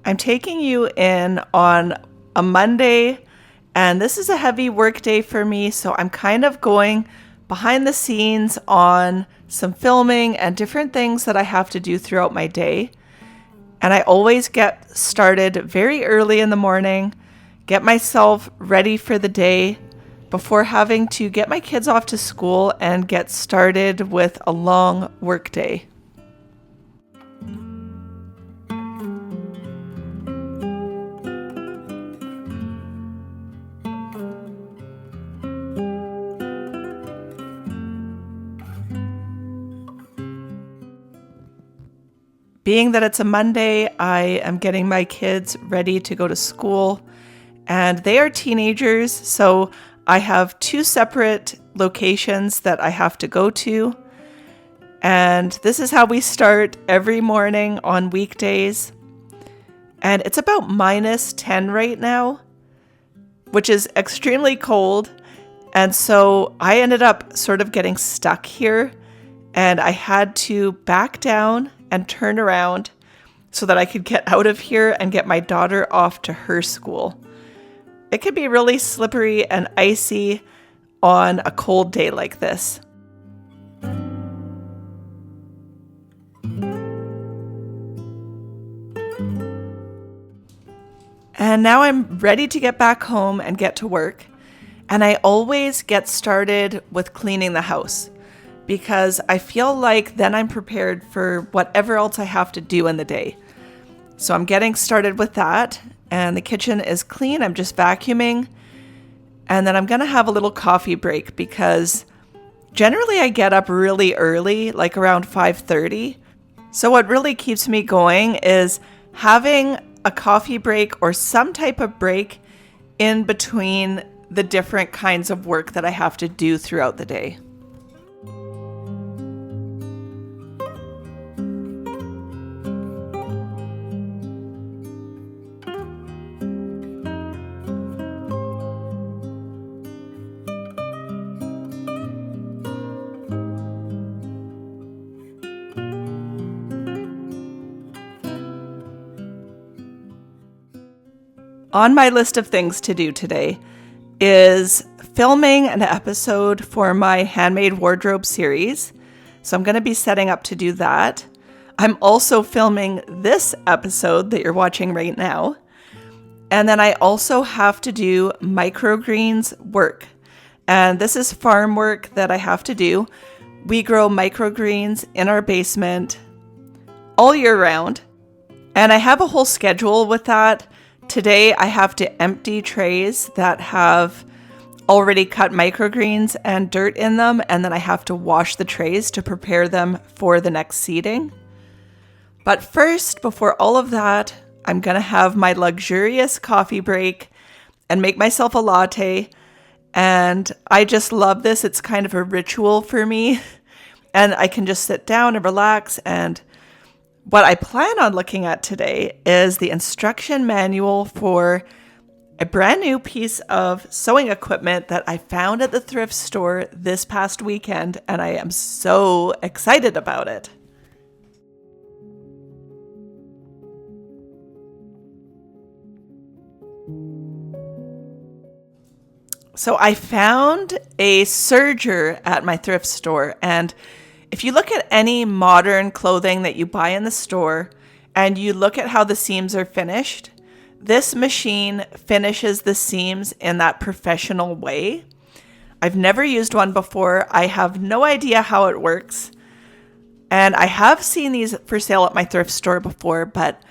I'm taking you in on a Monday, and this is a heavy work day for me, so I'm kind of going behind the scenes on some filming and different things that I have to do throughout my day. And I always get started very early in the morning, get myself ready for the day before having to get my kids off to school and get started with a long work day. Being that it's a Monday, I am getting my kids ready to go to school, and they are teenagers, so I have two separate locations that I have to go to, and this is how we start every morning on weekdays. And it's about -10 right now, which is extremely cold, and so I ended up sort of getting stuck here, and I had to back down and turn around so that I could get out of here and get my daughter off to her school. It can be really slippery and icy on a cold day like this. And now I'm ready to get back home and get to work. And I always get started with cleaning the house, because I feel like then I'm prepared for whatever else I have to do in the day. So I'm getting started with that, and the kitchen is clean. I'm just vacuuming, and then I'm gonna have a little coffee break because generally I get up really early, like around 5:30. So what really keeps me going is having a coffee break or some type of break in between the different kinds of work that I have to do throughout the day. On my list of things to do today is filming an episode for my handmade wardrobe series. So I'm going to be setting up to do that. I'm also filming this episode that you're watching right now. And then I also have to do microgreens work. And this is farm work that I have to do. We grow microgreens in our basement all year round. And I have a whole schedule with that. Today, I have to empty trays that have already cut microgreens and dirt in them, and then I have to wash the trays to prepare them for the next seeding. But first, before all of that, I'm going to have my luxurious coffee break and make myself a latte. And I just love this. It's kind of a ritual for me. And I can just sit down and relax. And what I plan on looking at today is the instruction manual for a brand new piece of sewing equipment that I found at the thrift store this past weekend, and I am so excited about it. So I found a serger at my thrift store, and if you look at any modern clothing that you buy in the store and you look at how the seams are finished, this machine finishes the seams in that professional way. I've never used one before. I have no idea how it works. And I have seen these for sale at my thrift store before, but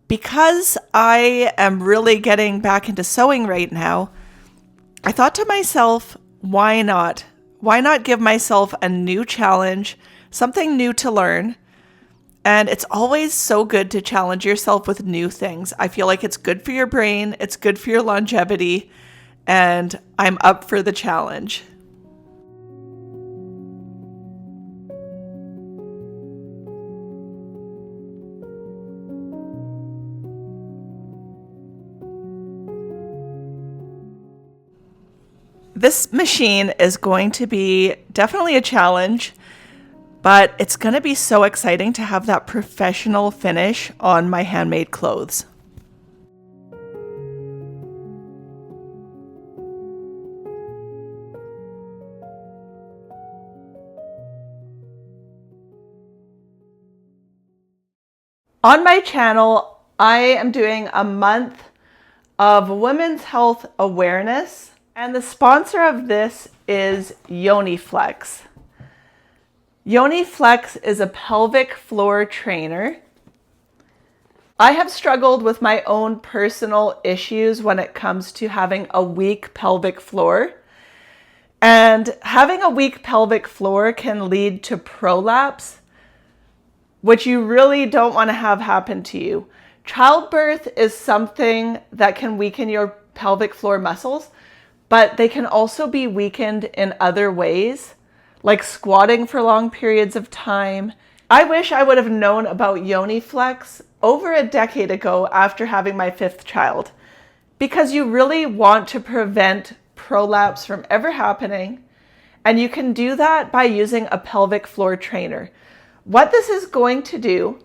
because I am really getting back into sewing right now, I thought to myself, why not? Why not give myself a new challenge, something new to learn? And it's always so good to challenge yourself with new things. I feel like it's good for your brain, it's good for your longevity, and I'm up for the challenge. This machine is going to be definitely a challenge, but it's going to be so exciting to have that professional finish on my handmade clothes. On my channel, I am doing a month of women's health awareness, and the sponsor of this is Yoniflex. Yoniflex is a pelvic floor trainer. I have struggled with my own personal issues when it comes to having a weak pelvic floor. And having a weak pelvic floor can lead to prolapse, which you really don't want to have happen to you. Childbirth is something that can weaken your pelvic floor muscles, but they can also be weakened in other ways, like squatting for long periods of time. I wish I would have known about Yoniflex over a decade ago after having my 5th child, because you really want to prevent prolapse from ever happening, and you can do that by using a pelvic floor trainer. What this is going to do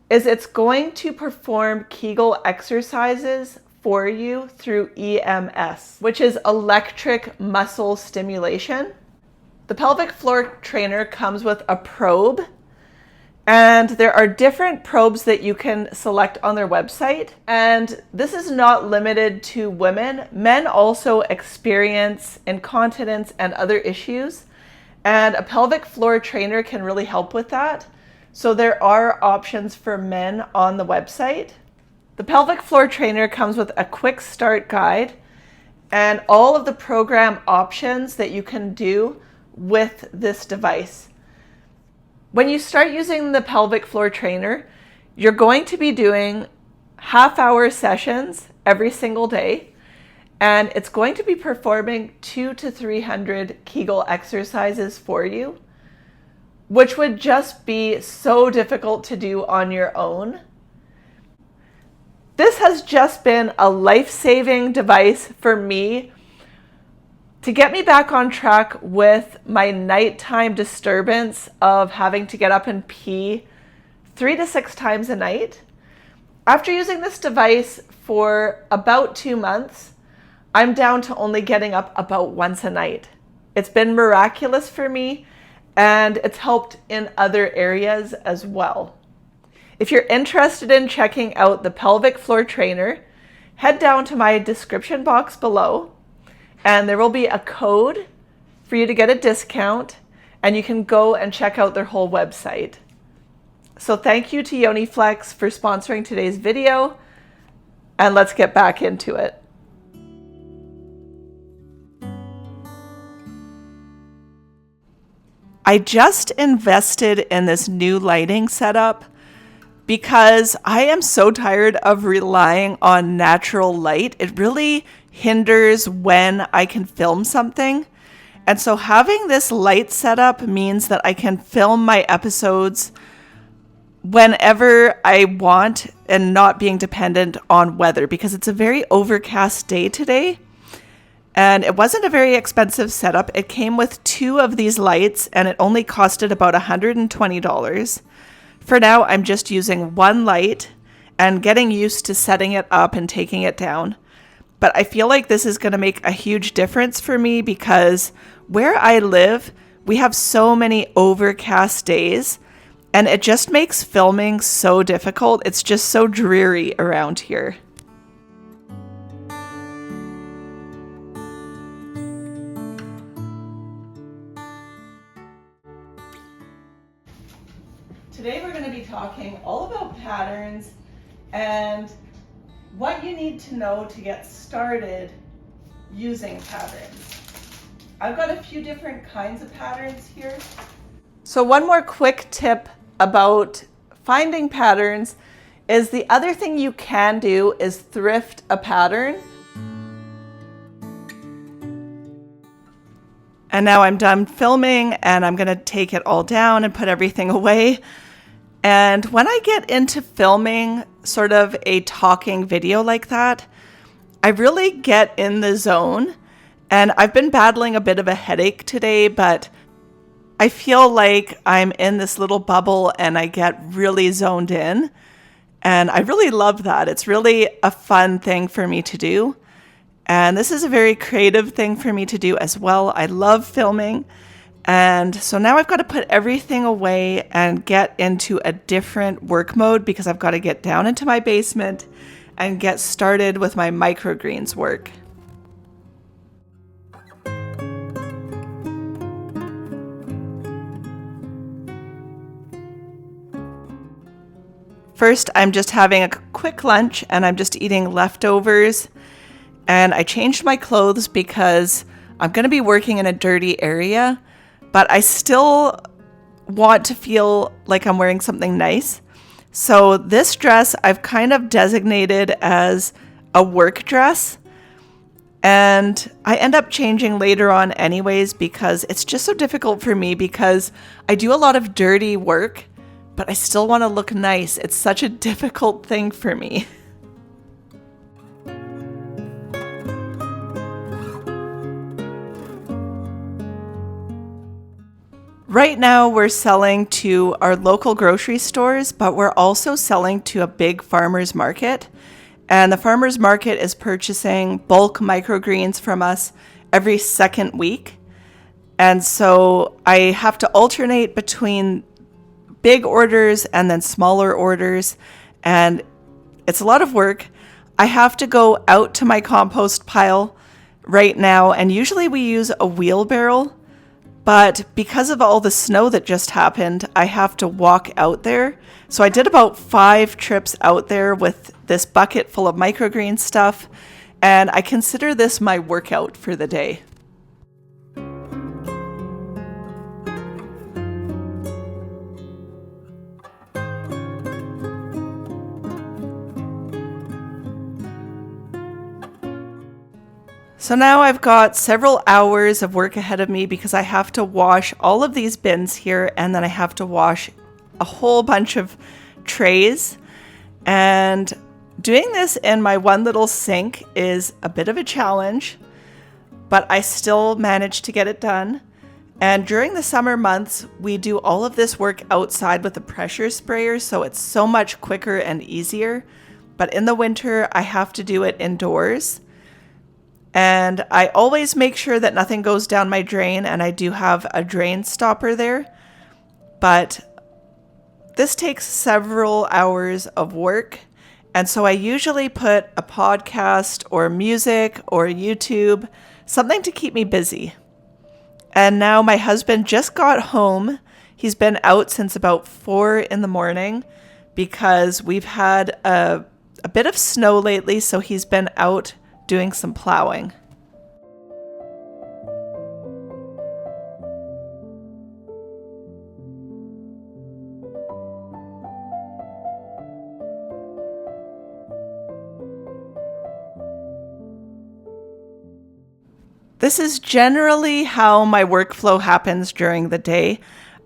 is it's going to perform Kegel exercises for you through EMS, which is electric muscle stimulation. The pelvic floor trainer comes with a probe, and there are different probes that you can select on their website. And this is not limited to women. Men also experience incontinence and other issues, and a pelvic floor trainer can really help with that. So there are options for men on the website. The pelvic floor trainer comes with a quick start guide and all of the program options that you can do with this device. When you start using the pelvic floor trainer, you're going to be doing half-hour sessions every single day, and it's going to be performing 200 to 300 Kegel exercises for you, which would just be so difficult to do on your own. This has just been a life-saving device for me to get me back on track with my nighttime disturbance of having to get up and pee 3 to 6 times a night. After using this device for about 2 months, I'm down to only getting up about once a night. It's been miraculous for me, and it's helped in other areas as well. If you're interested in checking out the pelvic floor trainer, head down to my description box below, and there will be a code for you to get a discount, and you can go and check out their whole website. So thank you to Yoniflex for sponsoring today's video, and let's get back into it. I just invested in this new lighting setup because I am so tired of relying on natural light. It really hinders when I can film something. And so having this light setup means that I can film my episodes whenever I want and not being dependent on weather, because it's a very overcast day today. And it wasn't a very expensive setup. It came with 2 of these lights, and it only costed about $120. For now, I'm just using 1 light and getting used to setting it up and taking it down. But I feel like this is going to make a huge difference for me, because where I live, we have so many overcast days, and it just makes filming so difficult. It's just so dreary around here. Today we're going to be talking all about patterns and what you need to know to get started using patterns. I've got a few different kinds of patterns here. So one more quick tip about finding patterns is the other thing you can do is thrift a pattern. And now I'm done filming, and I'm going to take it all down and put everything away. And when I get into filming sort of a talking video like that, I really get in the zone. And I've been battling a bit of a headache today, but I feel like I'm in this little bubble and I get really zoned in. And I really love that. It's really a fun thing for me to do. And this is a very creative thing for me to do as well. I love filming. And so now I've got to put everything away and get into a different work mode because I've got to get down into my basement and get started with my microgreens work. First, I'm just having a quick lunch and I'm just eating leftovers. And I changed my clothes because I'm going to be working in a dirty area, but I still want to feel like I'm wearing something nice. So this dress I've kind of designated as a work dress. And I end up changing later on anyways because it's just so difficult for me because I do a lot of dirty work, but I still want to look nice. It's such a difficult thing for me. Right now, we're selling to our local grocery stores, but we're also selling to a big farmer's market. And the farmer's market is purchasing bulk microgreens from us every second week. And so I have to alternate between big orders and then smaller orders. And it's a lot of work. I have to go out to my compost pile right now. And usually we use a wheelbarrow. But because of all the snow that just happened, I have to walk out there. So I did about 5 trips out there with this bucket full of microgreen stuff, and I consider this my workout for the day. So now I've got several hours of work ahead of me because I have to wash all of these bins here, and then I have to wash a whole bunch of trays. And doing this in my one little sink is a bit of a challenge, but I still managed to get it done. And during the summer months, we do all of this work outside with a pressure sprayer, so it's so much quicker and easier. But in the winter, I have to do it indoors. And I always make sure that nothing goes down my drain, and I do have a drain stopper there. But this takes several hours of work, and so I usually put a podcast or music or YouTube, something to keep me busy. And now my husband just got home. He's been out since about 4 in the morning because we've had a bit of snow lately, so he's been out doing some plowing. This is generally how my workflow happens during the day.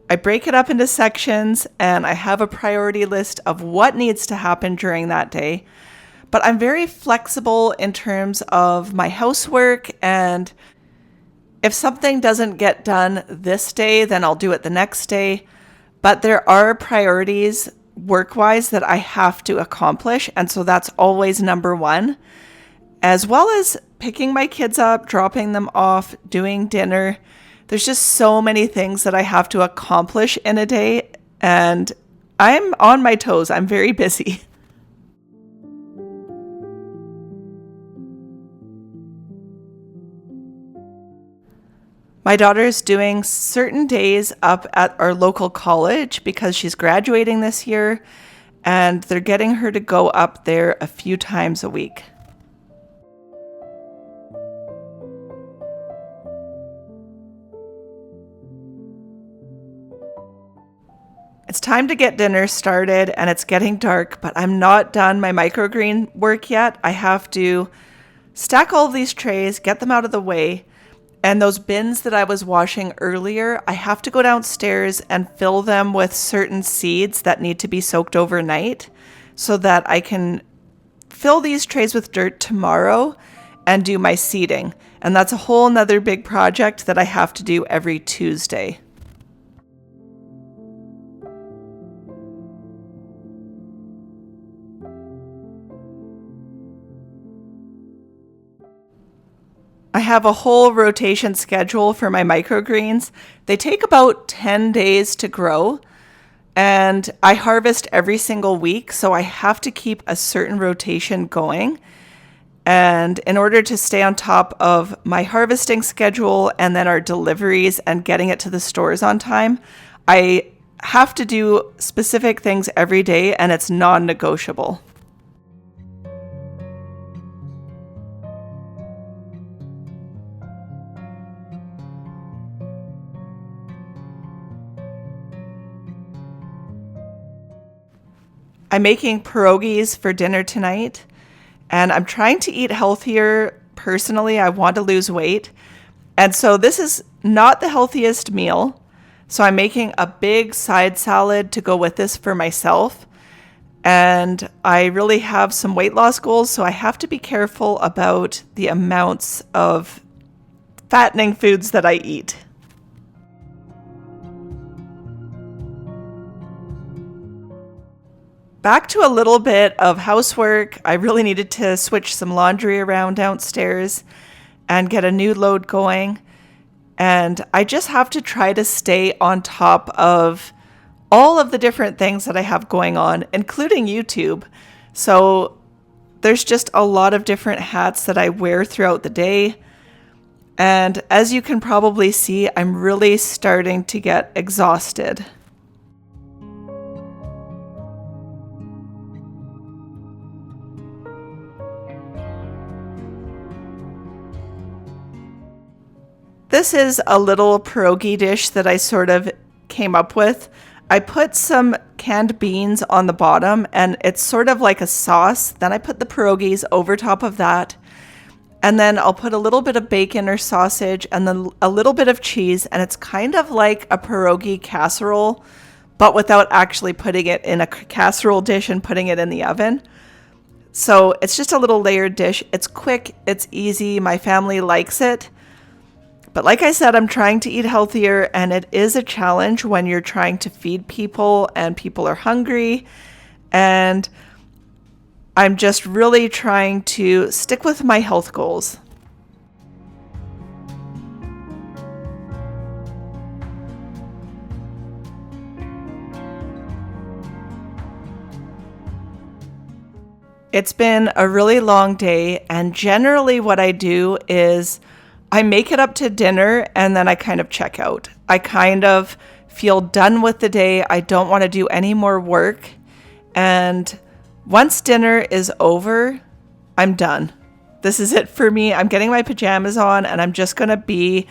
I break it up into sections and I have a priority list of what needs to happen during that day. But I'm very flexible in terms of my housework, and if something doesn't get done this day, then I'll do it the next day. But there are priorities work-wise that I have to accomplish, and so that's always number one, as well as picking my kids up, dropping them off, doing dinner. There's just so many things that I have to accomplish in a day, and I'm on my toes. I'm very busy. My daughter is doing certain days up at our local college because she's graduating this year, and they're getting her to go up there a few times a week. It's time to get dinner started, and it's getting dark, but I'm not done my microgreen work yet. I have to stack all of these trays, get them out of the way. And those bins that I was washing earlier, I have to go downstairs and fill them with certain seeds that need to be soaked overnight so that I can fill these trays with dirt tomorrow and do my seeding. And that's a whole nother big project that I have to do every Tuesday. I have a whole rotation schedule for my microgreens. They take about 10 days to grow, and I harvest every single week, so I have to keep a certain rotation going. And in order to stay on top of my harvesting schedule and then our deliveries and getting it to the stores on time, I have to do specific things every day, and it's non-negotiable. I'm making pierogies for dinner tonight, and I'm trying to eat healthier. Personally, I want to lose weight, and so this is not the healthiest meal. So I'm making a big side salad to go with this for myself, and I really have some weight loss goals, so I have to be careful about the amounts of fattening foods that I eat. Back to a little bit of housework. I really needed to switch some laundry around downstairs and get a new load going. And I just have to try to stay on top of all of the different things that I have going on, including YouTube. So there's just a lot of different hats that I wear throughout the day. And as you can probably see, I'm really starting to get exhausted. This is a little pierogi dish that I sort of came up with. I put some canned beans on the bottom, and it's sort of like a sauce. Then I put the pierogies over top of that. And then I'll put a little bit of bacon or sausage and then a little bit of cheese. And it's kind of like a pierogi casserole, but without actually putting it in a casserole dish and putting it in the oven. So it's just a little layered dish. It's quick, it's easy. My family likes it. But like I said, I'm trying to eat healthier, and it is a challenge when you're trying to feed people and people are hungry. And I'm just really trying to stick with my health goals. It's been a really long day, and generally what I do is I make it up to dinner and then I kind of check out. I kind of feel done with the day. I don't want to do any more work. And once dinner is over, I'm done. This is it for me. I'm getting my pajamas on and I'm just going to be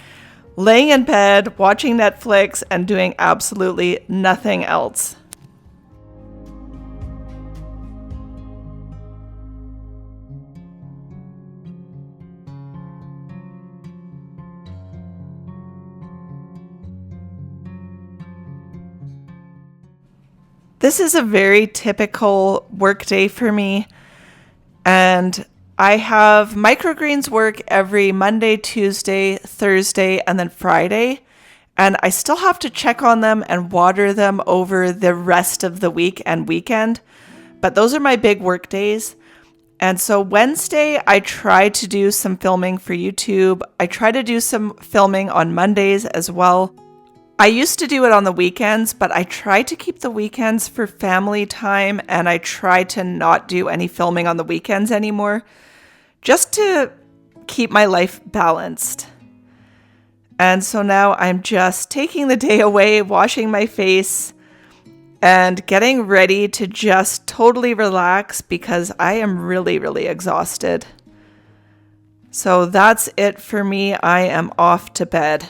laying in bed, watching Netflix, and doing absolutely nothing else. This is a very typical work day for me, and I have microgreens work every Monday, Tuesday, Thursday, and then Friday, and I still have to check on them and water them over the rest of the week and weekend, but those are my big work days. And so Wednesday, I try to do some filming for YouTube. I try to do some filming on Mondays as well. I used to do it on the weekends, but I try to keep the weekends for family time, and I try to not do any filming on the weekends anymore, just to keep my life balanced. And so now I'm just taking the day away, washing my face, and getting ready to just totally relax because I am really, really exhausted. So that's it for me. I am off to bed.